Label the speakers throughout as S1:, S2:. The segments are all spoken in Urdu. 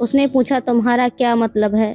S1: اس نے پوچھا تمہارا کیا مطلب ہے؟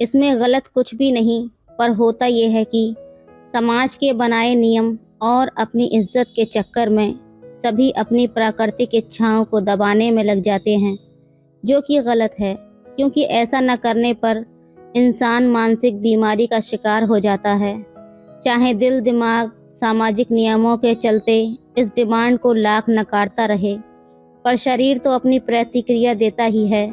S1: اس میں غلط کچھ بھی نہیں، پر ہوتا یہ ہے کہ سماج کے بنائے نیم اور اپنی عزت کے چکر میں سبھی اپنی پراکرتک اچھاؤں کو دبانے میں لگ جاتے ہیں، جو کہ غلط ہے، کیونکہ ایسا نہ کرنے پر انسان مانسک بیماری کا شکار ہو جاتا ہے۔ چاہے دل دماغ ساماجک نیموں کے چلتے اس ڈیمانڈ کو لاکھ نکارتا رہے، پر شریر تو اپنی پرتیکریا دیتا ہی ہے۔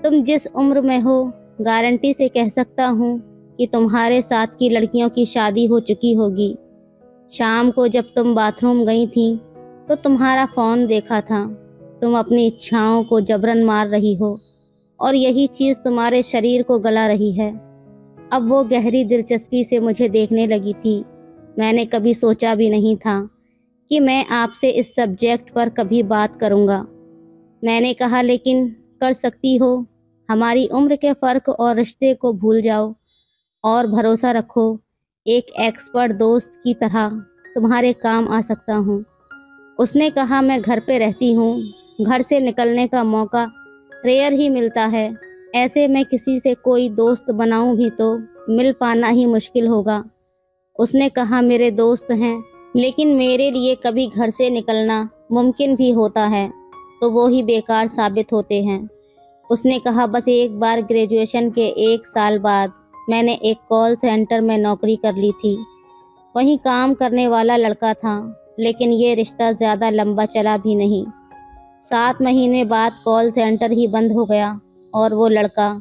S1: تم جس عمر میں ہو، گارنٹی سے کہہ سکتا ہوں کہ تمہارے ساتھ کی لڑکیوں کی شادی ہو چکی ہوگی۔ شام کو جب تم باتھ روم گئی تھی تو تمہارا فون دیکھا تھا، تم اپنی اچھاؤں کو جبرن مار رہی ہو اور یہی چیز تمہارے شریر کو گلا رہی ہے۔ اب وہ گہری دلچسپی سے مجھے دیکھنے لگی تھی۔ میں نے کبھی سوچا بھی نہیں تھا کہ میں آپ سے اس سبجیکٹ پر کبھی بات کروں گا۔ میں نے کہا لیکن کر سکتی ہو، ہماری عمر کے فرق اور رشتے کو بھول جاؤ اور بھروسہ رکھو، ایک ایکسپرٹ دوست کی طرح تمہارے کام آ سکتا ہوں۔ اس نے کہا میں گھر پہ رہتی ہوں، گھر سے نکلنے کا موقع ریئر ہی ملتا ہے، ایسے میں کسی سے کوئی دوست بناؤں بھی تو مل پانا ہی مشکل ہوگا۔ اس نے کہا میرے دوست ہیں، لیکن میرے لیے کبھی گھر سے نکلنا ممکن بھی ہوتا ہے تو وہ ہی بیکار ثابت ہوتے ہیں۔ اس نے کہا بس ایک بار گریجویشن کے 1 سال بعد میں نے ایک کال سینٹر میں نوکری کر لی تھی، وہیں کام کرنے والا لڑکا تھا، لیکن یہ رشتہ زیادہ لمبا چلا بھی نہیں۔ 7 مہینے بعد کال سینٹر ہی بند ہو گیا اور وہ لڑکا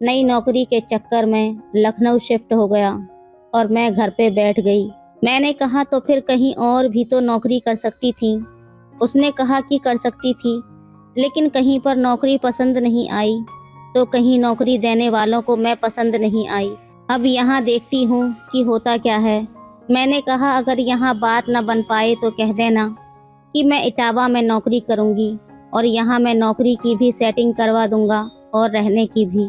S1: نئی نوکری کے چکر میں لکھنؤ شفٹ ہو گیا اور میں گھر پہ بیٹھ گئی۔ میں نے کہا تو پھر کہیں اور بھی تو نوکری کر سکتی تھی۔ اس نے کہا کہ کر سکتی تھی، لیکن کہیں پر نوکری پسند نہیں آئی تو کہیں نوکری دینے والوں کو میں پسند نہیں آئی۔ اب یہاں دیکھتی ہوں کہ ہوتا کیا ہے۔ میں نے کہا اگر یہاں بات نہ بن پائے تو کہہ دینا کہ میں اٹاوا میں نوکری کروں گی اور یہاں میں نوکری کی بھی سیٹنگ کروا دوں گا اور رہنے کی بھی۔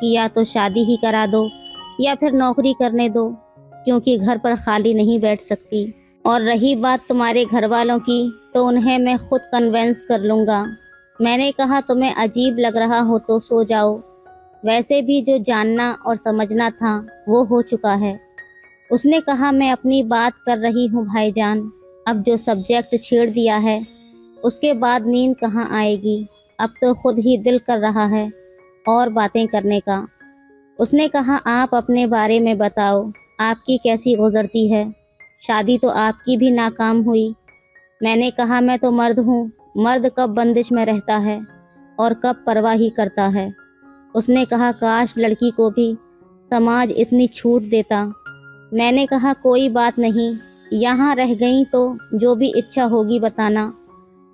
S1: کہ یا تو شادی ہی کرا دو یا پھر نوکری کرنے دو، کیونکہ گھر پر خالی نہیں بیٹھ سکتی۔ اور رہی بات تمہارے گھر والوں کی تو انہیں میں خود کنونس کر لوں گا۔ میں نے کہا تمہیں عجیب لگ رہا ہو تو سو جاؤ، ویسے بھی جو جاننا اور سمجھنا تھا وہ ہو چکا ہے۔ اس نے کہا میں اپنی بات کر رہی ہوں بھائی جان، اب جو سبجیکٹ چھیڑ دیا ہے اس کے بعد نیند کہاں آئے گی، اب تو خود ہی دل کر رہا ہے اور باتیں کرنے کا۔ اس نے کہا آپ اپنے بارے میں بتاؤ، آپ کی کیسی گزرتی ہے؟ شادی تو آپ کی بھی ناکام ہوئی۔ میں نے کہا میں تو مرد ہوں، مرد کب بندش میں رہتا ہے اور کب پرواہ ہی کرتا ہے۔ اس نے کہا کاش لڑکی کو بھی سماج اتنی چھوٹ دیتا۔ میں نے کہا کوئی بات نہیں، یہاں رہ گئیں تو جو بھی اچھا ہوگی بتانا،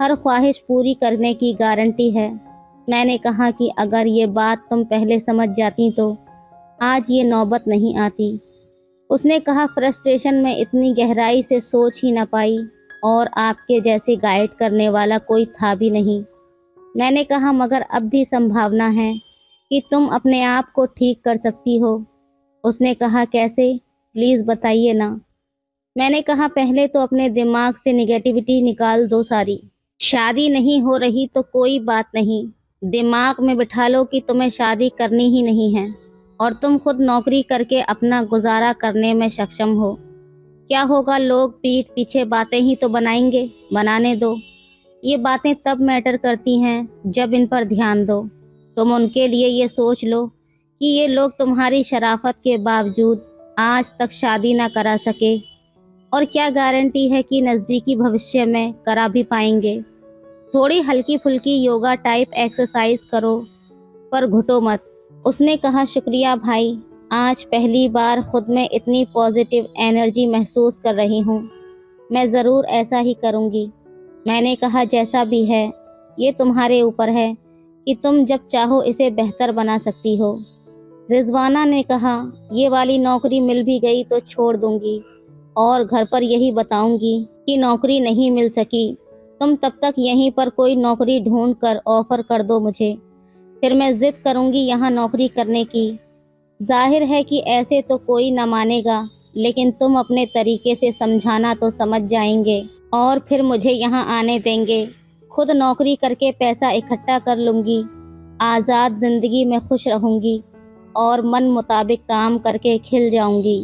S1: ہر خواہش پوری کرنے کی گارنٹی ہے۔ میں نے کہا کہ اگر یہ بات تم پہلے سمجھ جاتی تو آج یہ نوبت نہیں آتی۔ اس نے کہا فرسٹریشن میں اتنی گہرائی سے سوچ ہی نہ پائی اور آپ کے جیسے گائیڈ کرنے والا کوئی تھا بھی نہیں۔ میں نے کہا مگر اب بھی سمبھاونا ہے کہ تم اپنے آپ کو ٹھیک کر سکتی ہو۔ اس نے کہا کیسے، پلیز بتائیے نا۔ میں نے کہا پہلے تو اپنے دماغ سے نگیٹیوٹی نکال دو ساری۔ شادی نہیں ہو رہی تو کوئی بات نہیں، دماغ میں بٹھا لو کہ تمہیں شادی کرنی ہی نہیں ہے اور تم خود نوکری کر کے اپنا گزارا کرنے میں سکشم ہو۔ کیا ہوگا، لوگ پیٹھ پیچھے باتیں ہی تو بنائیں گے، بنانے دو۔ یہ باتیں تب میٹر کرتی ہیں جب ان پر دھیان دو۔ تم ان کے لیے یہ سوچ لو کہ یہ لوگ تمہاری شرافت کے باوجود آج تک شادی نہ کرا سکے، اور کیا گارنٹی ہے کہ نزدیکی بھوشیہ میں کرا بھی پائیں گے۔ تھوڑی ہلکی پھلکی یوگا ٹائپ ایکسرسائز کرو پر گھٹو مت۔ اس نے کہا شکریہ بھائی، آج پہلی بار خود میں اتنی پازیٹیو انرجی محسوس کر رہی ہوں، میں ضرور ایسا ہی کروں گی۔ میں نے کہا جیسا بھی ہے یہ تمہارے اوپر ہے کہ تم جب چاہو اسے بہتر بنا سکتی ہو۔ رضوانہ نے کہا یہ والی نوکری مل بھی گئی تو چھوڑ دوں گی اور گھر پر یہی بتاؤں گی کہ نوکری نہیں مل سکی، تم تب تک یہیں پر کوئی نوکری ڈھونڈ کر آفر کر دو مجھے، پھر میں ضد کروں گی یہاں نوکری کرنے کی۔ ظاہر ہے کہ ایسے تو کوئی نہ مانے گا، لیکن تم اپنے طریقے سے سمجھانا تو سمجھ جائیں گے۔ اور پھر مجھے یہاں آنے دیں گے۔ خود نوکری کر کے پیسہ اکٹھا کر لوں گی، آزاد زندگی میں خوش رہوں گی اور من مطابق کام کر کے کھل جاؤں گی۔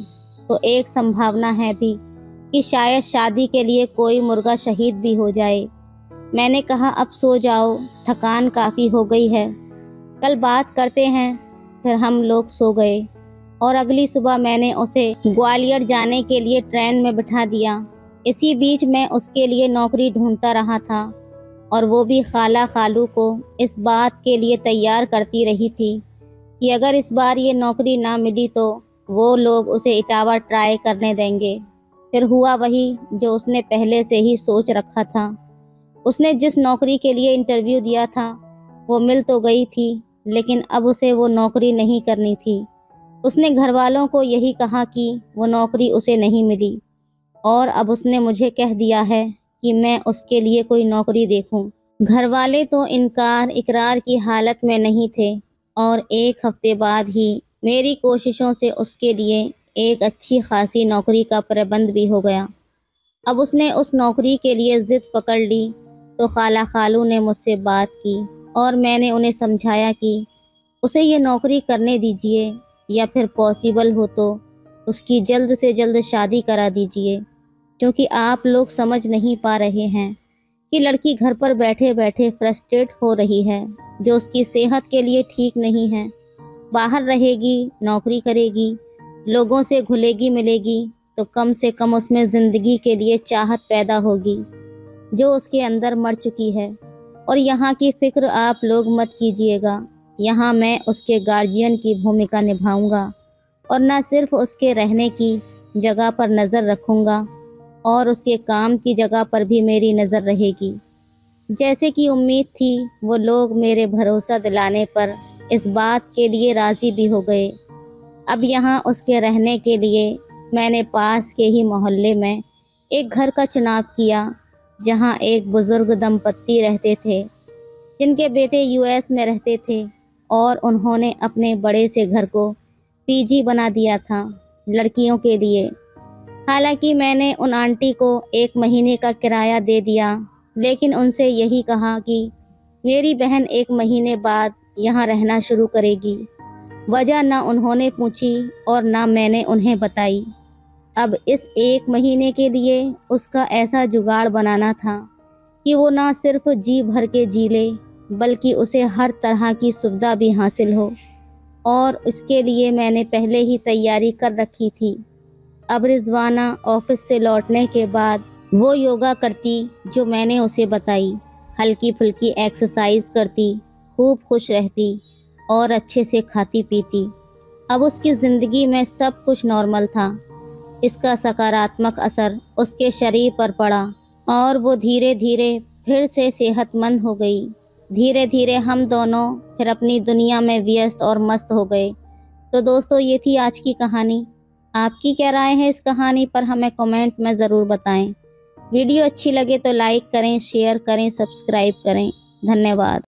S1: تو ایک سمبھاونا ہے بھی کہ شاید شادی کے لیے کوئی مرغا شہید بھی ہو جائے۔ میں نے کہا اب سو جاؤ، تھکان کافی ہو گئی ہے، کل بات کرتے ہیں۔ پھر ہم لوگ سو گئے اور اگلی صبح میں نے اسے گوالیار جانے کے لیے ٹرین میں بٹھا دیا۔ اسی بیچ میں اس کے لیے نوکری ڈھونڈتا رہا تھا اور وہ بھی خالہ خالو کو اس بات کے لیے تیار کرتی رہی تھی کہ اگر اس بار یہ نوکری نہ ملی تو وہ لوگ اسے اٹاوا ٹرائی کرنے دیں گے۔ پھر ہوا وہی جو اس نے پہلے سے ہی سوچ رکھا تھا۔ اس نے جس نوکری کے لیے انٹرویو دیا تھا وہ مل تو گئی تھی، لیکن اب اسے وہ نوکری نہیں کرنی تھی۔ اس نے گھر والوں کو یہی کہا کہ وہ نوکری اسے نہیں ملی، اور اب اس نے مجھے کہہ دیا ہے کہ میں اس کے لیے کوئی نوکری دیکھوں۔ گھر والے تو انکار اقرار کی حالت میں نہیں تھے، اور ایک ہفتے بعد ہی میری کوششوں سے اس کے لیے ایک اچھی خاصی نوکری کا پربند بھی ہو گیا۔ اب اس نے اس نوکری کے لیے ضد پکڑ لی تو خالہ خالو نے مجھ سے بات کی اور میں نے انہیں سمجھایا کہ اسے یہ نوکری کرنے دیجیے، یا پھر پاسبل ہو تو اس کی جلد سے جلد شادی کرا دیجیے، کیونکہ آپ لوگ سمجھ نہیں پا رہے ہیں کہ لڑکی گھر پر بیٹھے بیٹھے فرسٹریٹ ہو رہی ہے، جو اس کی صحت کے لیے ٹھیک نہیں ہے۔ باہر رہے گی، نوکری کرے گی، لوگوں سے گھلے گی ملے گی تو کم سے کم اس میں زندگی کے لیے چاہت پیدا ہوگی جو اس کے اندر مر چکی ہے۔ اور یہاں کی فکر آپ لوگ مت کیجیے گا، یہاں میں اس کے گارجین کی بھومکا نبھاؤں گا، اور نہ صرف اس کے رہنے کی جگہ پر نظر رکھوں گا اور اس کے کام کی جگہ پر بھی میری نظر رہے گی۔ جیسے کہ امید تھی وہ لوگ میرے بھروسہ دلانے پر اس بات کے لیے راضی بھی ہو گئے۔ اب یہاں اس کے رہنے کے لیے میں نے پاس کے ہی محلے میں ایک گھر کا چناؤ کیا، جہاں ایک بزرگ دمپتی رہتے تھے جن کے بیٹے US میں رہتے تھے، اور انہوں نے اپنے بڑے سے گھر کو PG بنا دیا تھا لڑکیوں کے لیے۔ حالانکہ میں نے ان آنٹی کو 1 مہینے کا کرایہ دے دیا، لیکن ان سے یہی کہا کہ میری بہن 1 مہینے بعد یہاں رہنا شروع کرے گی۔ وجہ نہ انہوں نے پوچھی اور نہ میں نے انہیں بتائی۔ اب اس 1 مہینے کے لیے اس کا ایسا جگاڑ بنانا تھا کہ وہ نہ صرف جی بھر کے جی لے، بلکہ اسے ہر طرح کی سویدھا بھی حاصل ہو، اور اس کے لیے میں نے پہلے ہی تیاری کر رکھی تھی۔ اب رضوانہ آفس سے لوٹنے کے بعد وہ یوگا کرتی جو میں نے اسے بتائی، ہلکی پھلکی ایکسرسائز کرتی، خوب خوش رہتی اور اچھے سے کھاتی پیتی۔ اب اس کی زندگی میں سب کچھ نارمل تھا۔ اس کا سکاراتمک اثر اس کے شریر پر پڑا اور وہ دھیرے دھیرے پھر سے صحت مند ہو گئی۔ دھیرے دھیرے ہم دونوں پھر اپنی دنیا میں ویست اور مست ہو گئے۔ تو دوستو، یہ تھی آج کی کہانی۔ آپ کی کیا رائے ہے اس کہانی پر ہمیں کمنٹ میں ضرور بتائیں۔ ویڈیو اچھی لگے تو لائک کریں، شیئر کریں، سبسکرائب کریں۔ دھنیہ واد۔